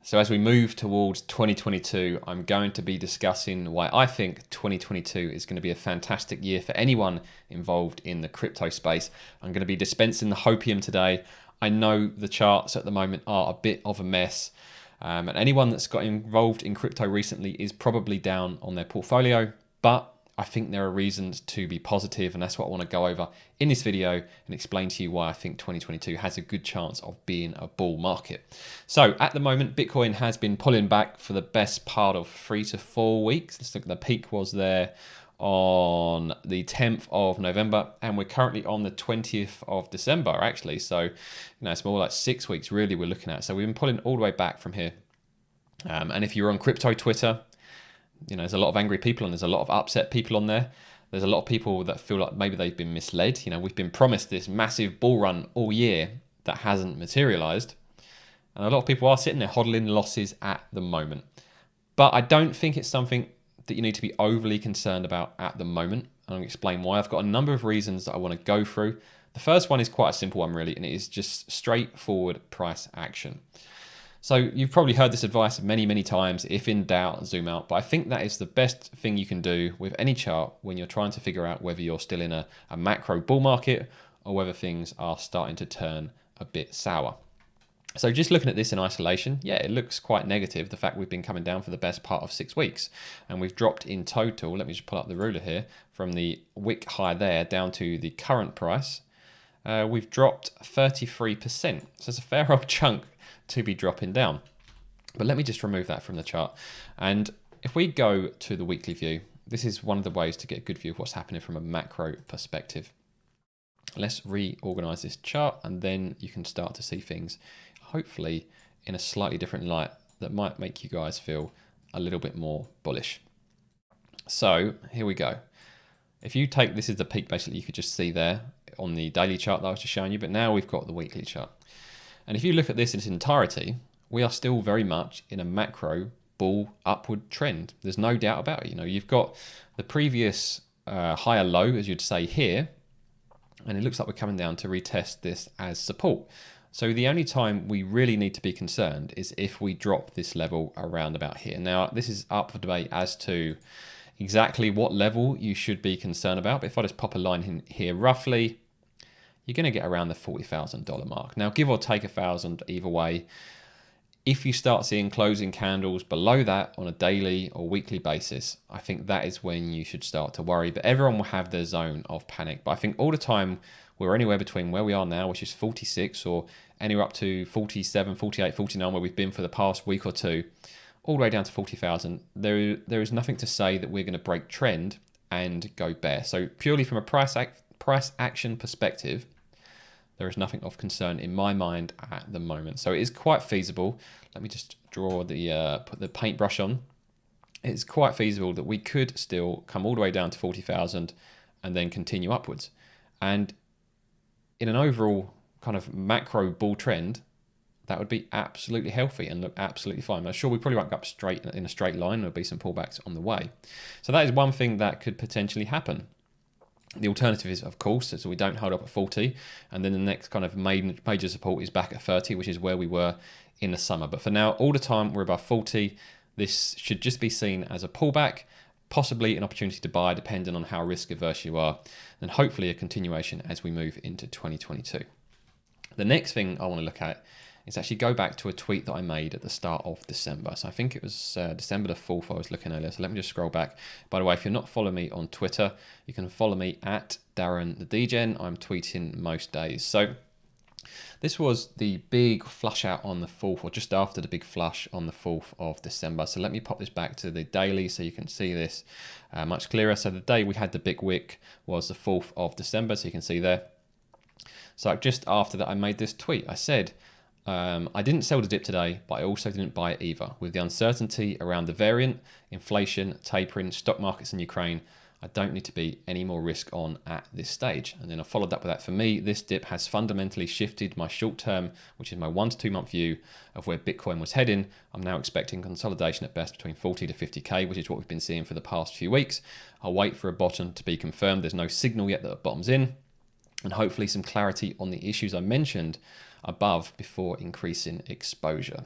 So as we move towards 2022, I'm going to be discussing why I think 2022 is going to be a fantastic year for anyone involved in the crypto space. I'm going to be dispensing the hopium today. I know the charts at the moment are a bit of a mess. And anyone that's got involved in crypto recently is probably down on their portfolio, but I think there are reasons to be positive, and that's what I want to go over in this video and explain to you why I think 2022 has a good chance of being a bull market. So at the moment, Bitcoin has been pulling back for the best part of 3 to 4 weeks. Let's look at the peak was there on the 10th of November, and we're currently on the 20th of December actually. So, it's more like 6 weeks really we're looking at. So we've been pulling all the way back from here. And if you're on crypto Twitter, there's a lot of angry people and there's a lot of upset people on there. There's a lot of people that feel like maybe they've been misled. We've been promised this massive bull run all year that hasn't materialized. And a lot of people are sitting there hodling losses at the moment. But I don't think it's something that you need to be overly concerned about at the moment. And I'll explain why. I've got a number of reasons that I want to go through. The first one is quite a simple one really, and it is just straightforward price action. So you've probably heard this advice many, many times. If in doubt, zoom out. But I think that is the best thing you can do with any chart when you're trying to figure out whether you're still in a macro bull market or whether things are starting to turn a bit sour. So just looking at this in isolation, yeah, it looks quite negative, the fact we've been coming down for the best part of 6 weeks. And we've dropped in total, let me just pull up the ruler here, from the wick high there down to the current price. We've dropped 33%. So it's a fair old chunk to be dropping down. But let me just remove that from the chart. And if we go to the weekly view, this is one of the ways to get a good view of what's happening from a macro perspective. Let's reorganize this chart and then you can start to see things hopefully in a slightly different light that might make you guys feel a little bit more bullish. So here we go. If you take, this is the peak basically you could just see there on the daily chart that I was just showing you, but now we've got the weekly chart. And if you look at this in its entirety, we are still very much in a macro bull upward trend. There's no doubt about it. You've got the previous higher low, as you'd say here, and it looks like we're coming down to retest this as support. So the only time we really need to be concerned is if we drop this level around about here. Now, this is up for debate as to exactly what level you should be concerned about. But if I just pop a line in here roughly, you're going to get around the $40,000 mark. Now, give or take 1,000 either way. If you start seeing closing candles below that on a daily or weekly basis, I think that is when you should start to worry. But everyone will have their zone of panic. But I think all the time we're anywhere between where we are now, which is 46, or anywhere up to 47, 48, 49, where we've been for the past week or two, all the way down to 40,000. There is nothing to say that we're going to break trend and go bear. So purely from a price action perspective, there is nothing of concern in my mind at the moment. So it is quite feasible. Let me just draw the put the paintbrush on. It's quite feasible that we could still come all the way down to 40,000 and then continue upwards. And in an overall kind of macro bull trend, that would be absolutely healthy and look absolutely fine. I'm sure we probably won't go up straight in a straight line. There'll be some pullbacks on the way. So that is one thing that could potentially happen. The alternative is, of course, so we don't hold up at 40, and then the next kind of major support is back at 30, which is where we were in the summer. But for now, all the time we're above 40. This should just be seen as a pullback, possibly an opportunity to buy, depending on how risk averse you are, and hopefully a continuation as we move into 2022. The next thing I want to look at is actually go back to a tweet that I made at the start of December. So I think it was December the 4th I was looking earlier. So let me just scroll back. By the way, if you're not following me on Twitter, you can follow me at Darren the Degen. I'm tweeting most days. So this was the big flush out on the 4th, or just after the big flush on the 4th of December. So let me pop this back to the daily so you can see this much clearer. So the day we had the big wick was the 4th of December. So you can see there. So just after that, I made this tweet. I said, I didn't sell the dip today, but I also didn't buy it either. With the uncertainty around the variant, inflation, tapering, stock markets in Ukraine, I don't need to be any more risk on at this stage. And then I followed up with that. For me, this dip has fundamentally shifted my short term, which is my 1 to 2 month view of where Bitcoin was heading. I'm now expecting consolidation at best between 40 to 50K, which is what we've been seeing for the past few weeks. I'll wait for a bottom to be confirmed. There's no signal yet that a bottom's in. And hopefully some clarity on the issues I mentioned above before increasing exposure.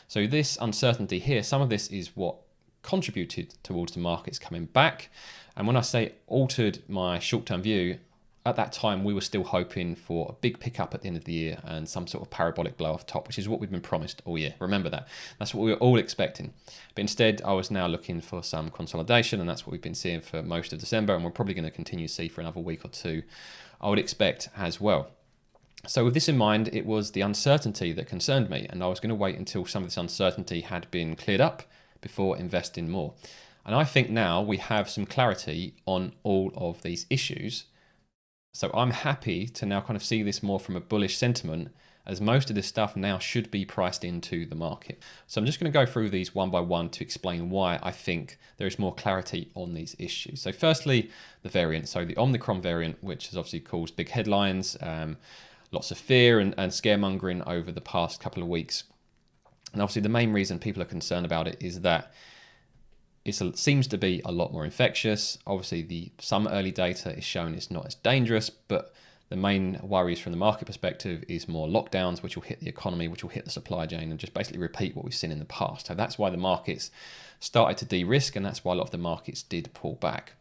So this uncertainty here, some of this is what contributed towards the markets coming back. And when I say altered my short-term view, at that time we were still hoping for a big pickup at the end of the year and some sort of parabolic blow off top, which is what we've been promised all year. Remember that. That's what we were all expecting. But instead, I was now looking for some consolidation, and that's what we've been seeing for most of December, and we're probably going to continue to see for another week or two, I would expect as well. So with this in mind, it was the uncertainty that concerned me, and I was going to wait until some of this uncertainty had been cleared up before investing more. And I think now we have some clarity on all of these issues. So I'm happy to now kind of see this more from a bullish sentiment, as most of this stuff now should be priced into the market. So I'm just going to go through these one by one to explain why I think there is more clarity on these issues. So firstly, the variant. So the Omnichrome variant, which has obviously caused big headlines, lots of fear and scaremongering over the past couple of weeks. And obviously the main reason people are concerned about it is that it seems to be a lot more infectious. Obviously some early data is showing it's not as dangerous, but the main worries from the market perspective is more lockdowns, which will hit the economy, which will hit the supply chain, and just basically repeat what we've seen in the past. So that's why the markets started to de-risk, and that's why a lot of the markets did pull back.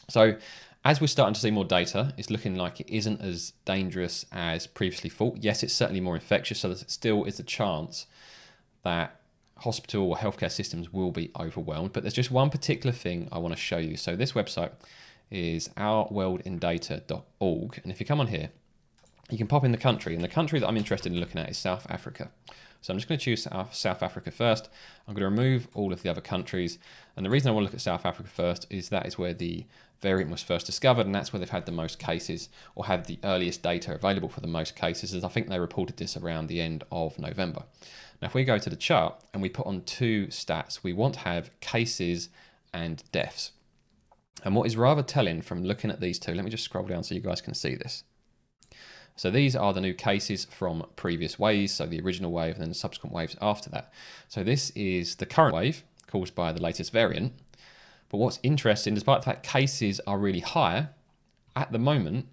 So as we're starting to see more data, it's looking like it isn't as dangerous as previously thought. Yes, it's certainly more infectious, so there still is a chance that hospital or healthcare systems will be overwhelmed. But there's just one particular thing I want to show you. So this website is ourworldindata.org. And if you come on here, you can pop in the country. And the country that I'm interested in looking at is South Africa. So I'm just going to choose South Africa first. I'm going to remove all of the other countries. And the reason I want to look at South Africa first is that is where the variant was first discovered, and that's where they've had the most cases, or have the earliest data available for the most cases, as I think they reported this around the end of November. Now, if we go to the chart and we put on two stats, we want to have cases and deaths. And what is rather telling from looking at these two, let me just scroll down so you guys can see this. So these are the new cases from previous waves, so the original wave and then the subsequent waves after that. So this is the current wave caused by the latest variant. But what's interesting, despite the fact cases are really high, at the moment,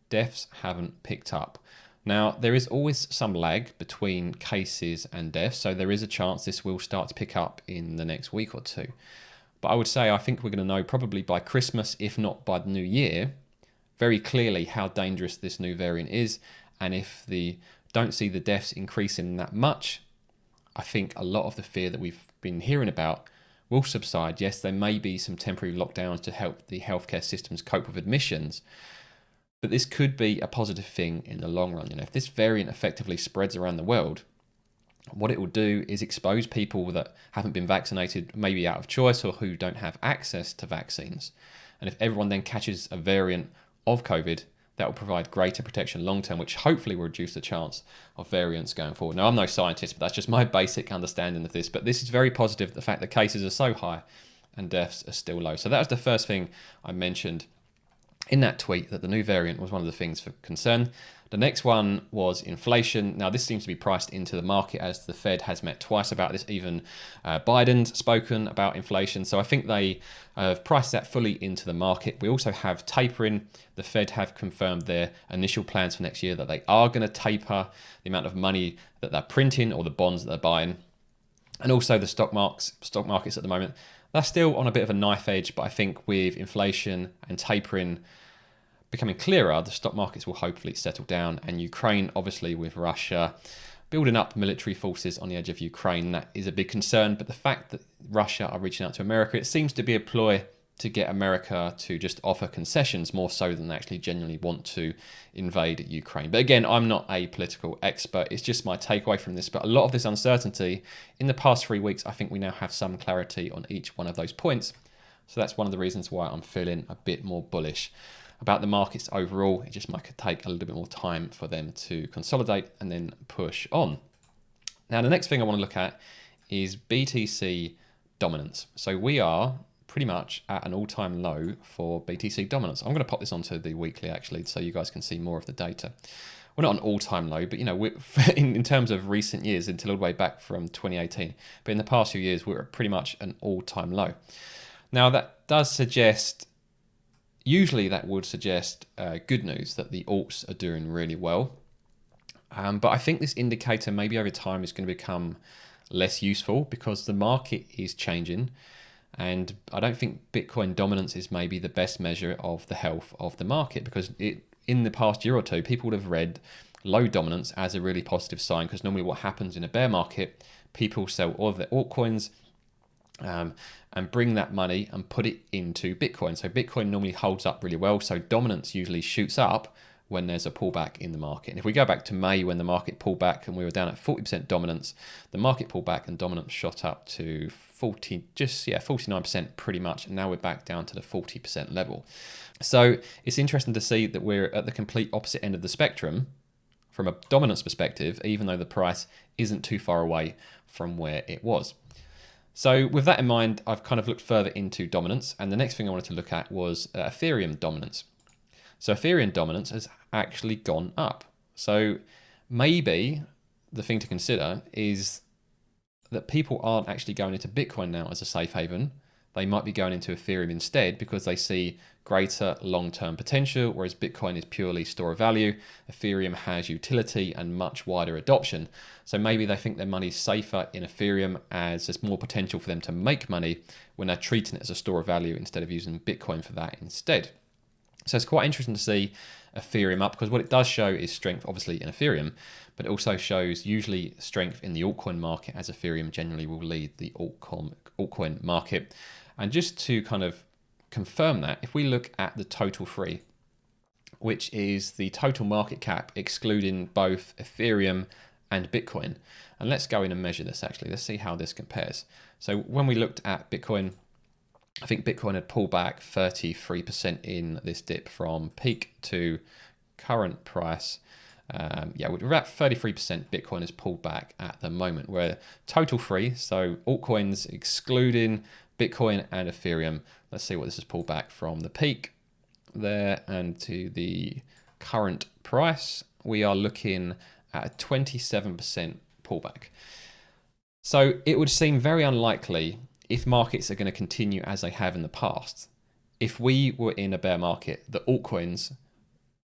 deaths haven't picked up. Now, there is always some lag between cases and deaths, so there is a chance this will start to pick up in the next week or two. But I would say I think we're going to know probably by Christmas, if not by the new year, very clearly how dangerous this new variant is. And if don't see the deaths increasing that much, I think a lot of the fear that we've been hearing about will subside. Yes, there may be some temporary lockdowns to help the healthcare systems cope with admissions, but this could be a positive thing in the long run. You know, if this variant effectively spreads around the world, what it will do is expose people that haven't been vaccinated, maybe out of choice, or who don't have access to vaccines. And if everyone then catches a variant of COVID, that will provide greater protection long term, which hopefully will reduce the chance of variants going forward. Now, I'm no scientist, but that's just my basic understanding of this. But this is very positive, the fact that cases are so high and deaths are still low. So that was the first thing I mentioned in that tweet, that the new variant was one of the things for concern. The next one was inflation. Now, this seems to be priced into the market, as the Fed has met twice about this. Even Biden's spoken about inflation. So I think they have priced that fully into the market. We also have tapering. The Fed have confirmed their initial plans for next year, that they are going to taper the amount of money that they're printing, or the bonds that they're buying. And also the stock markets at the moment, they're still on a bit of a knife edge, but I think with inflation and tapering becoming clearer, the stock markets will hopefully settle down. And Ukraine, obviously with Russia building up military forces on the edge of Ukraine, that is a big concern. But the fact that Russia are reaching out to America, it seems to be a ploy to get America to just offer concessions more so than they actually genuinely want to invade Ukraine. But again, I'm not a political expert. It's just my takeaway from this. But a lot of this uncertainty in the past 3 weeks, I think we now have some clarity on each one of those points. So that's one of the reasons why I'm feeling a bit more bullish about the markets overall. It just might take a little bit more time for them to consolidate and then push on. Now, the next thing I want to look at is Btc Dominance. So we are pretty much at an all-time low for Btc Dominance. I'm going to pop this onto the weekly actually, so you guys can see more of the data. We're not an all-time low, but you know, in terms of recent years, until all the way back from 2018, but in the past few years, we're at pretty much an all-time low. Now, that does suggest, usually that would suggest good news, that the alts are doing really well. But I think this indicator maybe over time is going to become less useful because the market is changing. And I don't think Bitcoin dominance is maybe the best measure of the health of the market, because in the past year or two, people would have read low dominance as a really positive sign, because normally what happens in a bear market, people sell all of their altcoins and bring that money and put it into Bitcoin. So Bitcoin normally holds up really well. So dominance usually shoots up when there's a pullback in the market. And if we go back to May, when the market pulled back and we were down at 40% dominance, the market pulled back and dominance shot up to 49% pretty much. And now we're back down to the 40% level. So it's interesting to see that we're at the complete opposite end of the spectrum from a dominance perspective, even though the price isn't too far away from where it was. So with that in mind, I've kind of looked further into dominance. And the next thing I wanted to look at was Ethereum dominance. So Ethereum dominance has actually gone up. So maybe the thing to consider is that people aren't actually going into Bitcoin now as a safe haven. They might be going into Ethereum instead because they see greater long-term potential, whereas Bitcoin is purely store of value. Ethereum has utility and much wider adoption. So maybe they think their money's safer in Ethereum as there's more potential for them to make money when they're treating it as a store of value instead of using Bitcoin for that instead. So it's quite interesting to see Ethereum up, because what it does show is strength, obviously, in Ethereum, but it also shows usually strength in the altcoin market, as Ethereum generally will lead the altcoin market. And just to kind of confirm that, if we look at the total free, which is the total market cap excluding both Ethereum and Bitcoin, and let's go in and measure this actually. Let's see how this compares. So when we looked at Bitcoin, I think Bitcoin had pulled back 33% in this dip from peak to current price. We're at 33% Bitcoin has pulled back at the moment. Where total free, so altcoins excluding Bitcoin and Ethereum, let's see what this has pulled back from the peak there and to the current price. We are looking at a 27% pullback. So it would seem very unlikely, if markets are going to continue as they have in the past, if we were in a bear market, the altcoins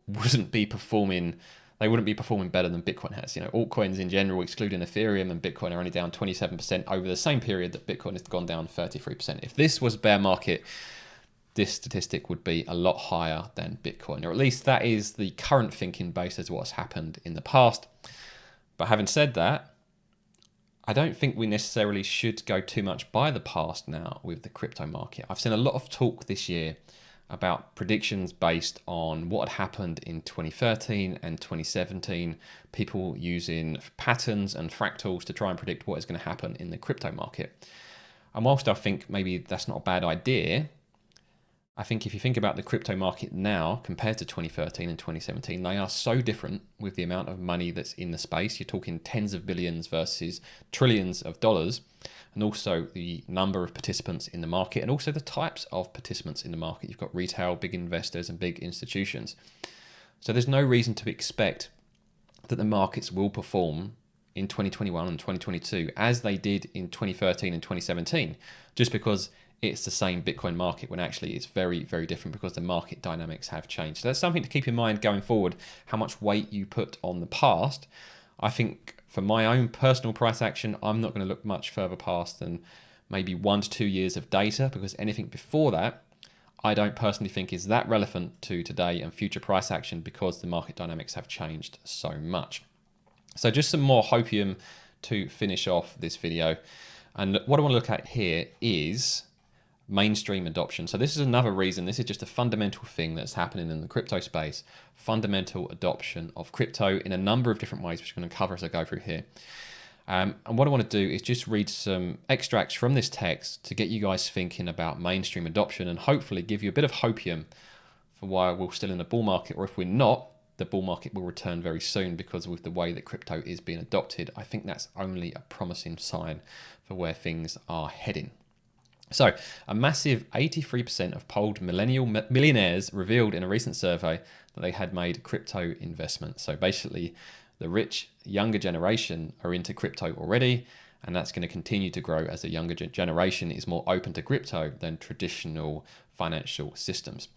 wouldn't be performing better than Bitcoin has. You know, altcoins in general, excluding Ethereum and Bitcoin, are only down 27% over the same period that Bitcoin has gone down 33%. If this was a bear market, this statistic would be a lot higher than Bitcoin, or at least that is the current thinking based as what's happened in the past. But having said that, I don't think we necessarily should go too much by the past now with the crypto market. I've seen a lot of talk this year about predictions based on what had happened in 2013 and 2017, people using patterns and fractals to try and predict what is going to happen in the crypto market. And whilst I think maybe that's not a bad idea, I think if you think about the crypto market now compared to 2013 and 2017, they are so different with the amount of money that's in the space. You're talking tens of billions versus trillions of dollars, and also the number of participants in the market, and also the types of participants in the market. You've got retail, big investors, and big institutions. So there's no reason to expect that the markets will perform in 2021 and 2022 as they did in 2013 and 2017, just because it's the same Bitcoin market, when actually it's very, very different because the market dynamics have changed. So that's something to keep in mind going forward, how much weight you put on the past. I think for my own personal price action, I'm not going to look much further past than maybe 1 to 2 years of data, because anything before that, I don't personally think is that relevant to today and future price action, because the market dynamics have changed so much. So just some more hopium to finish off this video. And what I want to look at here is mainstream adoption. So this is another reason, this is just a fundamental thing that's happening in the crypto space, fundamental adoption of crypto in a number of different ways, which I'm going to cover as I go through here. And what I want to do is just read some extracts from this text to get you guys thinking about mainstream adoption, and hopefully give you a bit of hopium for why we're still in a bull market, or if we're not, the bull market will return very soon, because with the way that crypto is being adopted, I think that's only a promising sign for where things are heading. So, a massive 83% of polled millionaires revealed in a recent survey that they had made crypto investments. So basically, the rich, younger generation are into crypto already, and that's going to continue to grow as the younger generation is more open to crypto than traditional financial systems.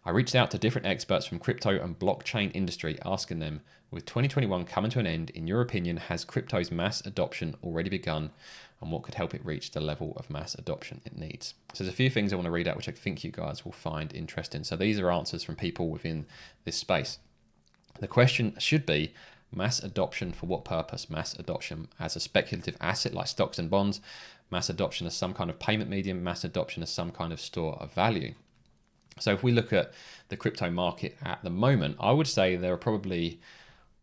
I reached out to different experts from crypto and blockchain industry, asking them, with 2021 coming to an end, in your opinion, has crypto's mass adoption already begun, and what could help it reach the level of mass adoption it needs? So there's a few things I want to read out which I think you guys will find interesting. So these are answers from people within this space. The question should be, mass adoption for what purpose? Mass adoption as a speculative asset like stocks and bonds, mass adoption as some kind of payment medium, mass adoption as some kind of store of value. So if we look at the crypto market at the moment, I would say there are probably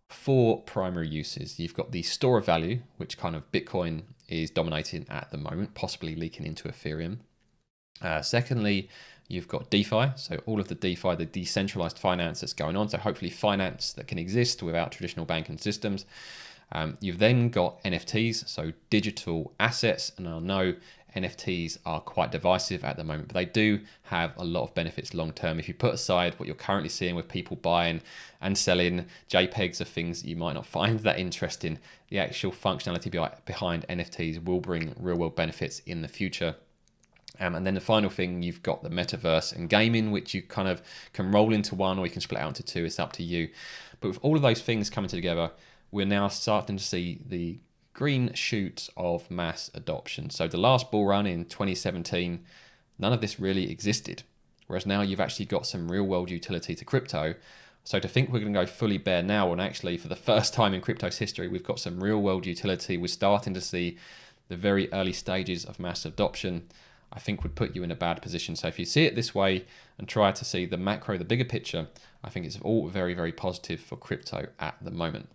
4 primary uses. You've got the store of value, which kind of Bitcoin is dominating at the moment, possibly leaking into Ethereum. Secondly, you've got DeFi, so all of the DeFi, the decentralized finance that's going on, so hopefully finance that can exist without traditional banking systems. You've then got NFTs, so digital assets, and I know NFTs are quite divisive at the moment, but they do have a lot of benefits long term. If you put aside what you're currently seeing with people buying and selling JPEGs of things that you might not find that interesting, the actual functionality behind NFTs will bring real world benefits in the future. And then the final thing, you've got the metaverse and gaming, which you kind of can roll into one or you can split out into 2. It's up to you. But with all of those things coming together, we're now starting to see the green shoots of mass adoption. So the last bull run in 2017, none of this really existed. Whereas now you've actually got some real world utility to crypto. So to think we're going to go fully bear now, when actually for the first time in crypto's history, we've got some real world utility. We're starting to see the very early stages of mass adoption, I think would put you in a bad position. So if you see it this way and try to see the macro, the bigger picture, I think it's all very, very positive for crypto at the moment.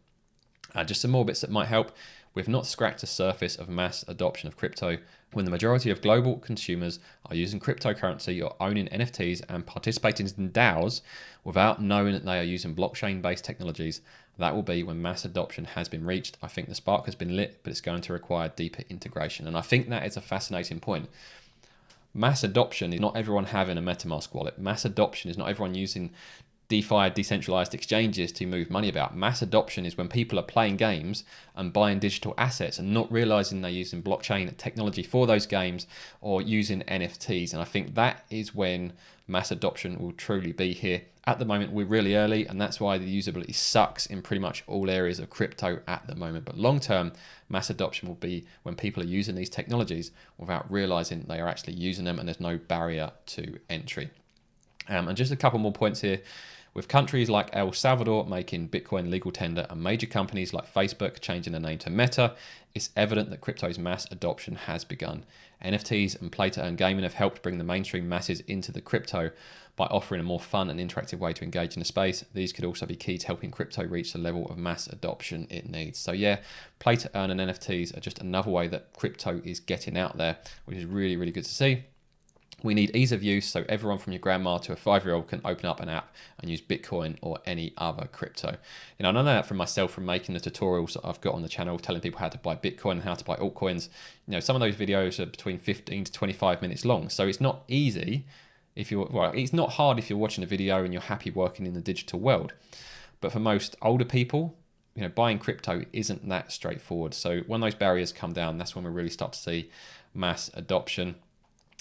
Just some more bits that might help. We've not scratched the surface of mass adoption of crypto. When the majority of global consumers are using cryptocurrency or owning NFTs and participating in DAOs without knowing that they are using blockchain-based technologies, that will be when mass adoption has been reached. I think the spark has been lit, but it's going to require deeper integration. And I think that is a fascinating point. Mass adoption is not everyone having a MetaMask wallet. Mass adoption is not everyone using DeFi, decentralized exchanges to move money about. Mass adoption is when people are playing games and buying digital assets and not realizing they're using blockchain technology for those games or using NFTs. And I think that is when mass adoption will truly be here. At the moment, we're really early, and that's why the usability sucks in pretty much all areas of crypto at the moment. But long term, mass adoption will be when people are using these technologies without realizing they are actually using them and there's no barrier to entry. And just a couple more points here. With countries like El Salvador making Bitcoin legal tender and major companies like Facebook changing their name to Meta, it's evident that crypto's mass adoption has begun. NFTs and play-to-earn gaming have helped bring the mainstream masses into the crypto by offering a more fun and interactive way to engage in the space. These could also be key to helping crypto reach the level of mass adoption it needs. So yeah, play-to-earn and NFTs are just another way that crypto is getting out there, which is really, really good to see. We need ease of use, so everyone from your grandma to a 5-year-old can open up an app and use Bitcoin or any other crypto. I know that from myself, from making the tutorials that I've got on the channel, telling people how to buy Bitcoin and how to buy altcoins. Some of those videos are between 15 to 25 minutes long, so it's not easy it's not hard if you're watching a video and you're happy working in the digital world. But for most older people, buying crypto isn't that straightforward. So when those barriers come down, that's when we really start to see mass adoption.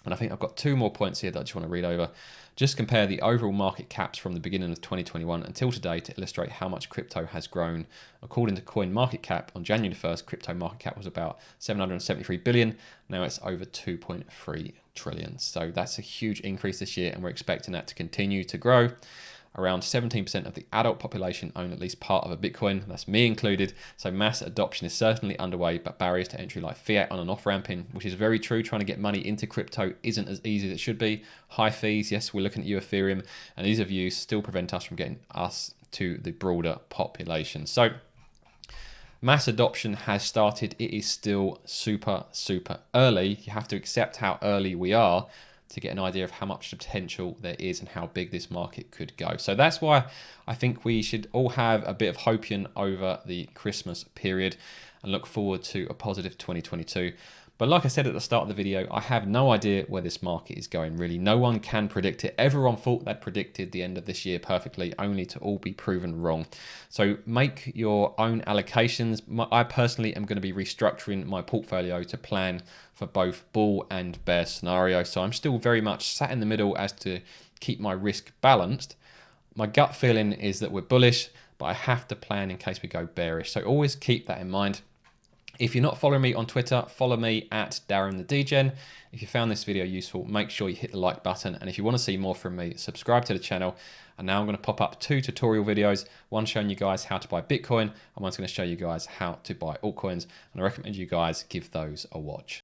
And I think I've got 2 more points here that I just want to read over. Just compare the overall market caps from the beginning of 2021 until today to illustrate how much crypto has grown. According to CoinMarketCap, on January 1st, crypto market cap was about 773 billion. Now it's over 2.3 trillion. So that's a huge increase this year, and we're expecting that to continue to grow. Around 17% of the adult population own at least part of a Bitcoin, that's me included. So mass adoption is certainly underway, but barriers to entry like fiat on and off ramping, which is very true. Trying to get money into crypto isn't as easy as it should be. High fees, yes, we're looking at you Ethereum, and ease of use still prevent us from getting us to the broader population. So mass adoption has started. It is still super, super early. You have to accept how early we are to get an idea of how much potential there is and how big this market could go. So that's why I think we should all have a bit of hopium over the Christmas period and look forward to a positive 2022. But like I said at the start of the video, I have no idea where this market is going, really. No one can predict it. Everyone thought they'd predicted the end of this year perfectly, only to all be proven wrong. So make your own allocations. I personally am going to be restructuring my portfolio to plan for both bull and bear scenario. So I'm still very much sat in the middle as to keep my risk balanced. My gut feeling is that we're bullish, but I have to plan in case we go bearish. So always keep that in mind. If you're not following me on Twitter, follow me at Darren the Degen. If you found this video useful, make sure you hit the like button. And if you want to see more from me, subscribe to the channel. And now I'm going to pop up 2 tutorial videos, one showing you guys how to buy Bitcoin, and one's going to show you guys how to buy altcoins. And I recommend you guys give those a watch.